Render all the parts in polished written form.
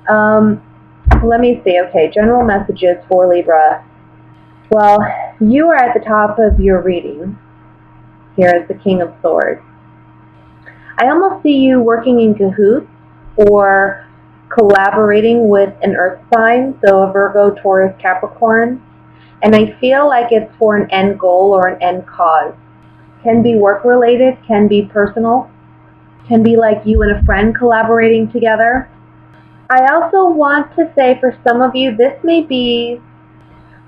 Um, Let me see. Okay, general messages for Libra. Well, you are at the top of your reading here as the King of Swords. I almost see you working in cahoots or collaborating with an earth sign, so a Virgo, Taurus, Capricorn. And I feel like it's for an end goal or an end cause. Can be work related, can be personal, can be like you and a friend collaborating together. I also want to say for some of you, this may be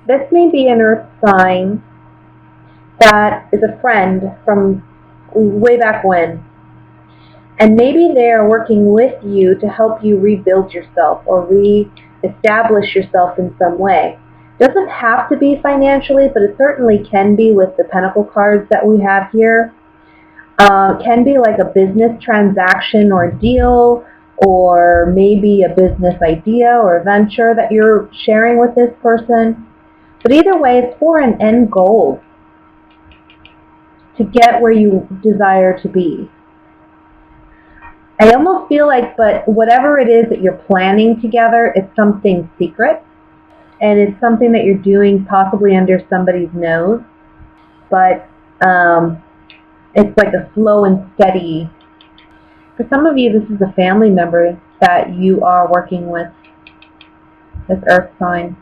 an earth sign that is a friend from way back when. And maybe they are working with you to help you rebuild yourself or re-establish yourself in some way. It doesn't have to be financially, but it certainly can be with the Pentacle cards that we have here. Can be like a business transaction or deal, or maybe a business idea or a venture that you're sharing with this person. But either way, it's for an end goal to get where you desire to be. I almost feel like, but whatever it is that you're planning together, it's something secret. And it's something that you're doing possibly under somebody's nose. But it's like a slow and steady. For some of you, this is a family member that you are working with, this earth sign.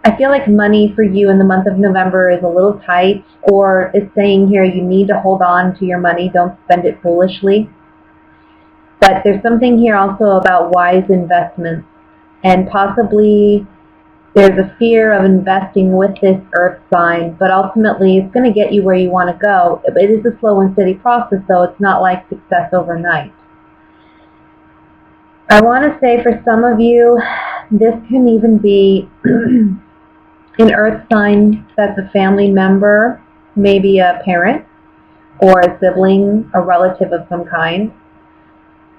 I feel like money for you in the month of November is a little tight, or it's saying here you need to hold on to your money, don't spend it foolishly. But there's something here also about wise investments, and possibly there's a fear of investing with this earth sign, but ultimately it's going to get you where you want to go. It is a slow and steady process, though. It's not like success overnight. I want to say for some of you, this can even be an earth sign that's a family member, maybe a parent or a sibling, a relative of some kind,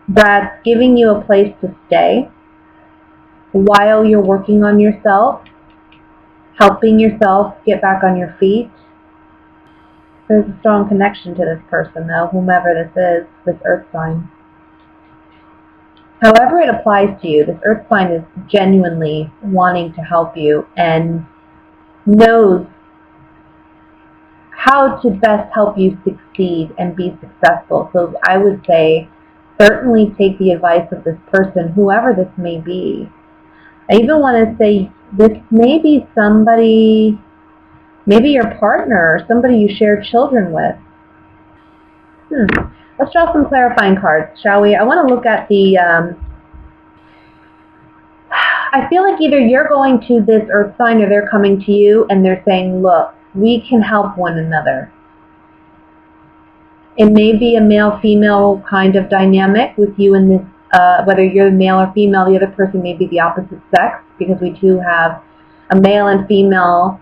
that's giving you a place to stay while you're working on yourself, helping yourself get back on your feet. There's a strong connection to this person, though, whomever this is, this earth sign. However it applies to you, this earth sign is genuinely wanting to help you and knows how to best help you succeed and be successful. So I would say certainly take the advice of this person, whoever this may be. I even want to say this may be somebody, maybe your partner, or somebody you share children with. Let's draw some clarifying cards, shall we? I want to look at the, I feel like either you're going to this earth sign or they're coming to you and they're saying, look, we can help one another. It may be a male-female kind of dynamic with you in this, whether you're male or female, the other person may be the opposite sex, because we do have a male and female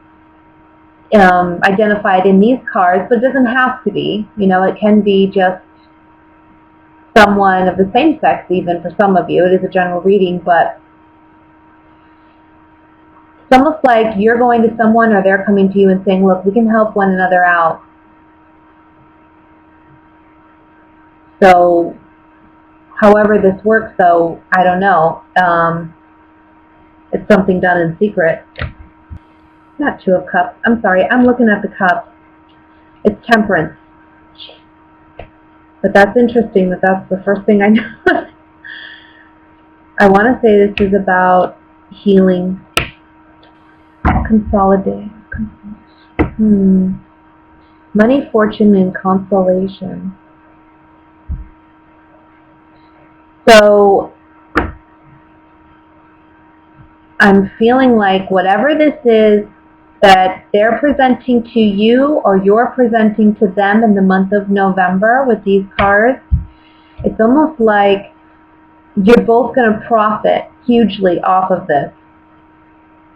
identified in these cards, but it doesn't have to be. You know, it can be just someone of the same sex, even for some of you. It is a general reading, but it's almost like you're going to someone or they're coming to you and saying, look, we can help one another out. So, however this works, though, I don't know. It's something done in secret. Not Two of Cups. I'm sorry, I'm looking at the cups. It's Temperance. But that's interesting that that's the first thing I know. I want to say this is about healing. Consolidate. Money, fortune, and consolation. So I'm feeling like whatever this is that they're presenting to you or you're presenting to them in the month of November with these cards, it's almost like you're both going to profit hugely off of this.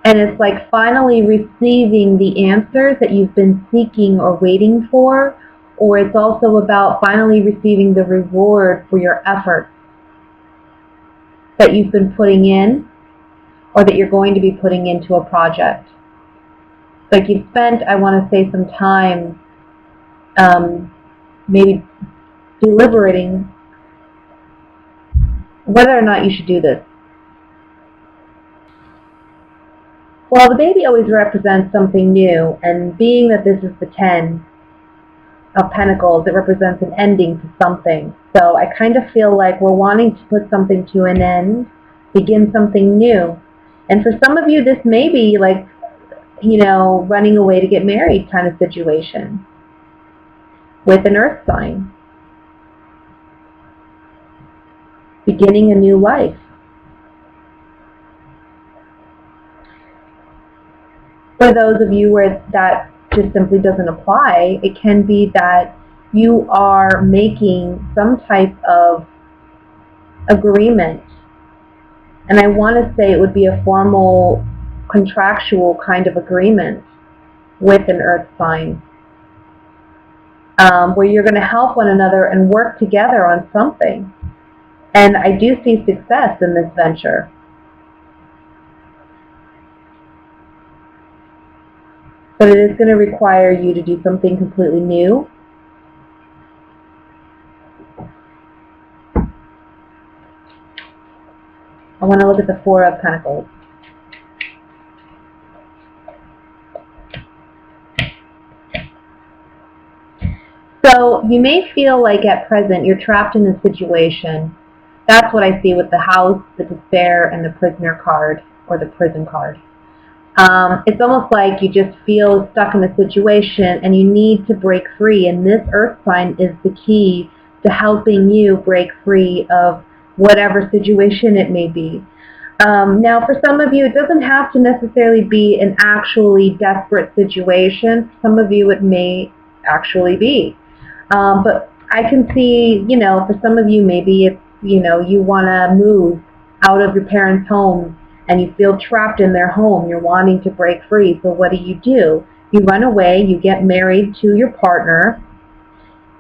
And it's like finally receiving the answers that you've been seeking or waiting for, or it's also about finally receiving the reward for your efforts that you've been putting in or that you're going to be putting into a project. Like you've spent, I want to say, some time maybe deliberating whether or not you should do this. Well, the baby always represents something new, and being that this is the 10 of Pentacles, it represents an ending to something. So I kind of feel like we're wanting to put something to an end, begin something new. And for some of you, this may be like, running away to get married kind of situation with an earth sign. Beginning a new life. For those of you where that just simply doesn't apply, it can be that you are making some type of agreement. And I want to say it would be a formal, contractual kind of agreement with an earth sign, where you're going to help one another and work together on something. And I do see success in this venture. But it is going to require you to do something completely new. I want to look at the Four of Pentacles. So you may feel like at present you're trapped in a situation. That's what I see with the House, the Despair, and the Prisoner card, or the Prison card. It's almost like you just feel stuck in a situation and you need to break free, and this earth sign is the key to helping you break free of whatever situation it may be. Now, for some of you, it doesn't have to necessarily be an actually desperate situation. For some of you, it may actually be. But I can see, for some of you, maybe it's, you want to move out of your parents' home and you feel trapped in their home. You're wanting to break free. So what do? You run away, you get married to your partner.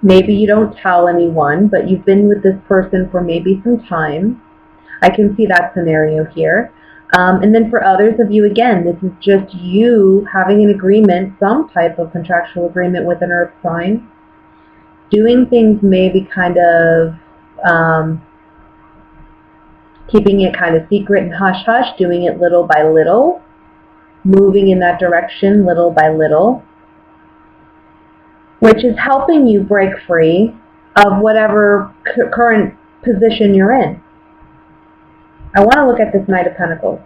Maybe you don't tell anyone, but you've been with this person for maybe some time. I can see that scenario here. And then for others of you, again, this is just you having an agreement, some type of contractual agreement with an earth sign. Doing things maybe kind of keeping it kind of secret and hush-hush, doing it little by little, moving in that direction little by little, which is helping you break free of whatever current position you're in. I want to look at this Knight of Pentacles.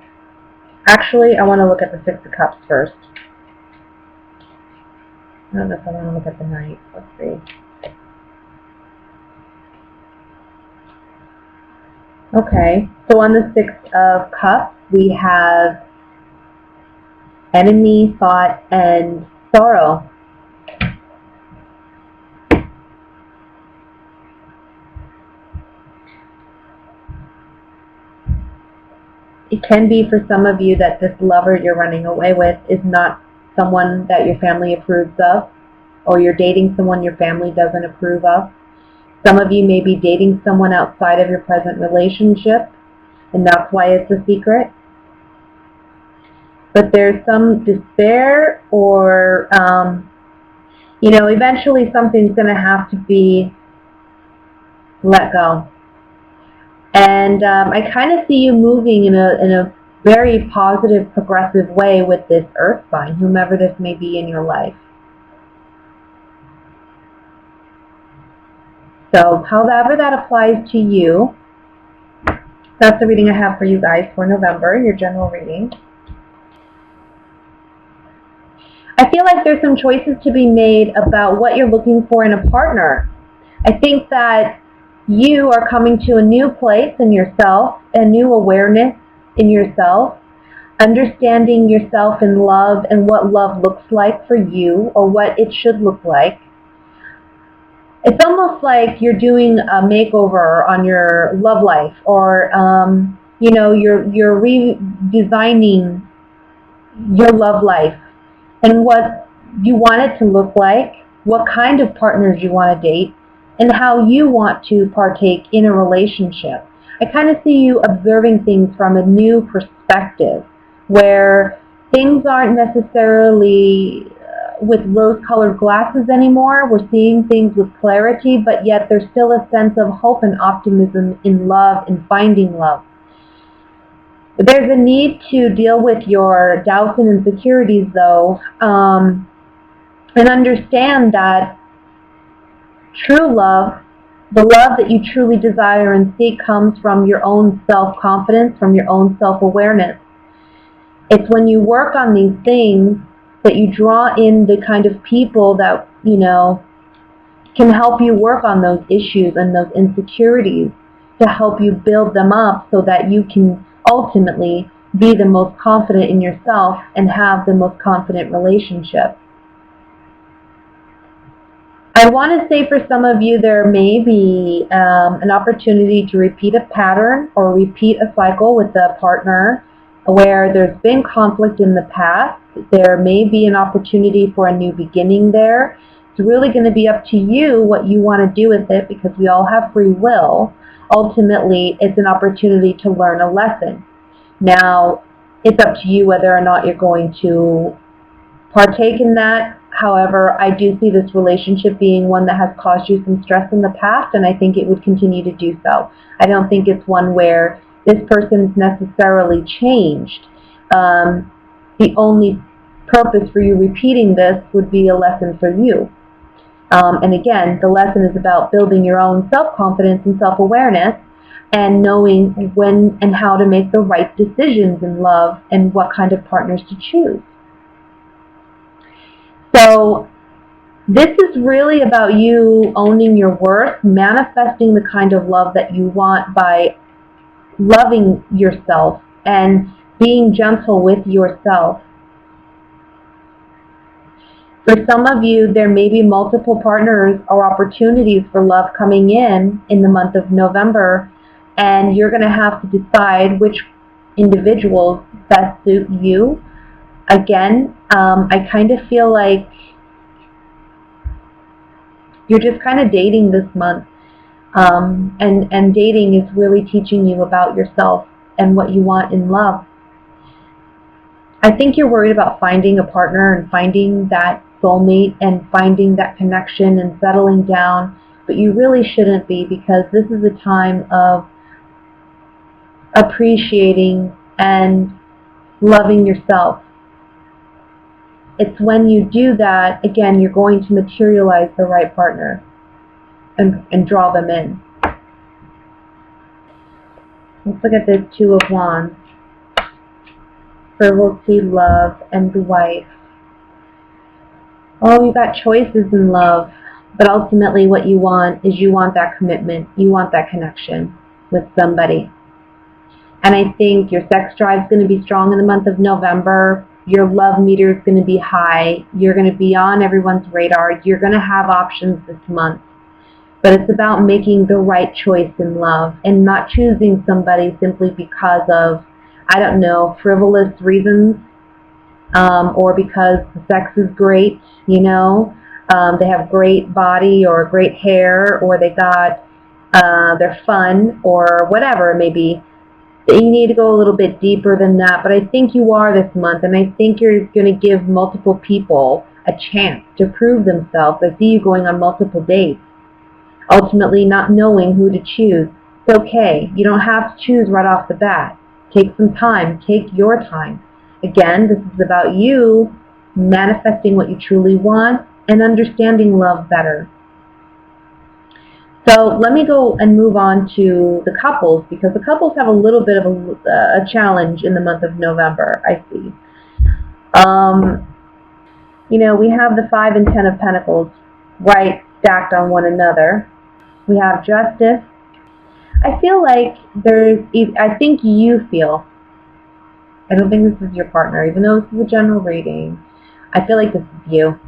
Actually, I want to look at the Six of Cups first. I don't know if I want to look at the Knight. Let's see. Okay, so on the Six of Cups, we have enemy, thought, and sorrow. It can be for some of you that this lover you're running away with is not someone that your family approves of, or you're dating someone your family doesn't approve of. Some of you may be dating someone outside of your present relationship, and that's why it's a secret. But there's some despair, or, eventually something's going to have to be let go. And I kind of see you moving in a very positive, progressive way with this earth sign, whomever this may be in your life. So however that applies to you, that's the reading I have for you guys for November, your general reading. I feel like there's some choices to be made about what you're looking for in a partner. I think that you are coming to a new place in yourself, a new awareness in yourself, understanding yourself in love and what love looks like for you, or what it should look like. It's almost like you're doing a makeover on your love life, or you're redesigning your love life and what you want it to look like, what kind of partners you want to date, and how you want to partake in a relationship. I kind of see you observing things from a new perspective, where things aren't necessarily with rose-colored glasses anymore. We're seeing things with clarity, but yet there's still a sense of hope and optimism in love and finding love. There's a need to deal with your doubts and insecurities, though, and understand that true love, the love that you truly desire and seek, comes from your own self-confidence, from your own self-awareness. It's when you work on these things that you draw in the kind of people that, can help you work on those issues and those insecurities to help you build them up so that you can ultimately be the most confident in yourself and have the most confident relationship. I want to say for some of you there may be an opportunity to repeat a pattern or repeat a cycle with a partner where there's been conflict in the past. There may be an opportunity for a new beginning there. It's really going to be up to you what you want to do with it, because we all have free will. Ultimately, it's an opportunity to learn a lesson. Now, it's up to you whether or not you're going to partake in that. However, I do see this relationship being one that has caused you some stress in the past, and I think it would continue to do so. I don't think it's one where this person's necessarily changed. The only purpose for you repeating this would be a lesson for you. And again, the lesson is about building your own self-confidence and self-awareness and knowing when and how to make the right decisions in love and what kind of partners to choose. So this is really about you owning your worth, manifesting the kind of love that you want by loving yourself and being gentle with yourself. For some of you, there may be multiple partners or opportunities for love coming in the month of November, and you're going to have to decide which individuals best suit you. Again, I kind of feel like you're just kind of dating this month. And dating is really teaching you about yourself and what you want in love. I think you're worried about finding a partner and finding that soulmate and finding that connection and settling down, but you really shouldn't be, because this is a time of appreciating and loving yourself. It's when you do that, again, you're going to materialize the right partner and draw them in. Let's look at this Two of Wands. Frivolity, love, and the wife. Oh, you got choices in love, but ultimately what you want is you want that commitment. You want that connection with somebody. And I think your sex drive is going to be strong in the month of November. Your love meter is going to be high. You're going to be on everyone's radar. You're going to have options this month. But it's about making the right choice in love and not choosing somebody simply because of, I don't know, frivolous reasons, or because the sex is great, they have great body or great hair, or they're fun, or whatever it may be. You need to go a little bit deeper than that, but I think you are this month, and I think you're going to give multiple people a chance to prove themselves. I see you going on multiple dates, ultimately not knowing who to choose. It's okay. You don't have to choose right off the bat. Take some time. Take your time. Again, this is about you manifesting what you truly want and understanding love better. So let me go and move on to the couples, because the couples have a little bit of a challenge in the month of November, I see. We have the 5 and 10 of Pentacles right stacked on one another. We have Justice. I feel like I don't think this is your partner, even though this is a general reading. I feel like this is you.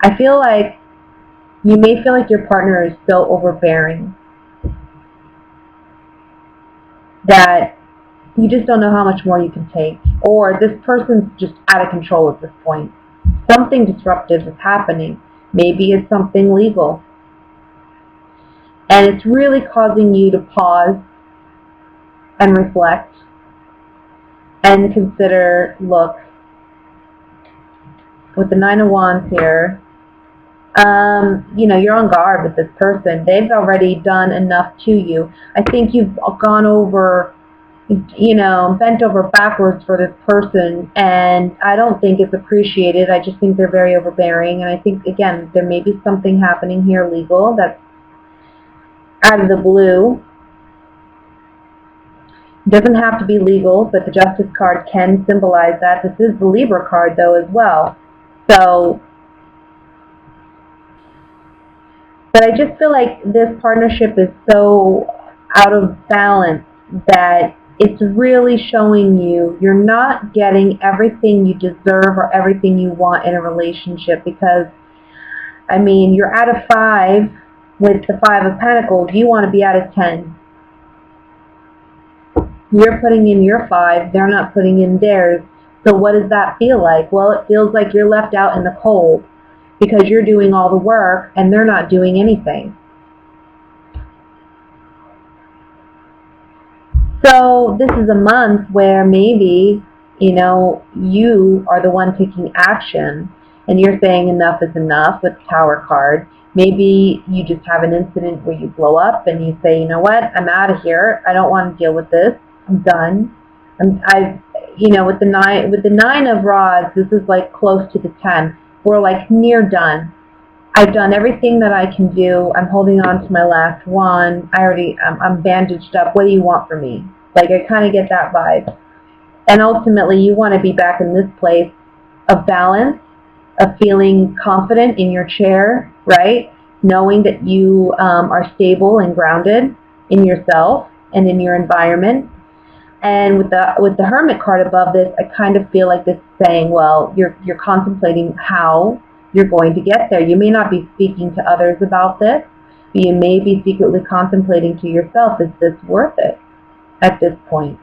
I feel like you may feel like your partner is so overbearing that you just don't know how much more you can take. Or this person's just out of control at this point. Something disruptive is happening. Maybe it's something legal. And it's really causing you to pause and reflect and consider, look, with the Nine of Wands here, you know, you're on guard with this person. They've already done enough to you. I think you've gone over, you know, bent over backwards for this person, and I don't think it's appreciated. I just think they're very overbearing, and I think, again, there may be something happening here legal that's out of the blue. Doesn't have to be legal, but the Justice card can symbolize that. This is the Libra card, though, as well. So, but I just feel like this partnership is so out of balance that it's really showing you you're not getting everything you deserve or everything you want in a relationship, because, I mean, you're at a 5 with the 5 of Pentacles. You want to be at a 10. You're putting in your 5. They're not putting in theirs. So what does that feel like? Well, it feels like you're left out in the cold because you're doing all the work and they're not doing anything. So this is a month where maybe, you know, you are the one taking action and you're saying enough is enough with the Tower card. Maybe you just have an incident where you blow up and you say, you know what, I'm out of here. I don't want to deal with this. I'm done. You know, with the nine of rods, this is like close to the 10. We're like near done. I've done everything that I can do. I'm holding on to my last one. I'm bandaged up. What do you want from me? Like, I kind of get that vibe. And ultimately, you want to be back in this place of balance, of feeling confident in your chair, right? Knowing that you are stable and grounded in yourself and in your environment. And with the Hermit card above this, I kind of feel like this is saying, well, you're contemplating how you're going to get there. You may not be speaking to others about this, but you may be secretly contemplating to yourself, is this worth it at this point?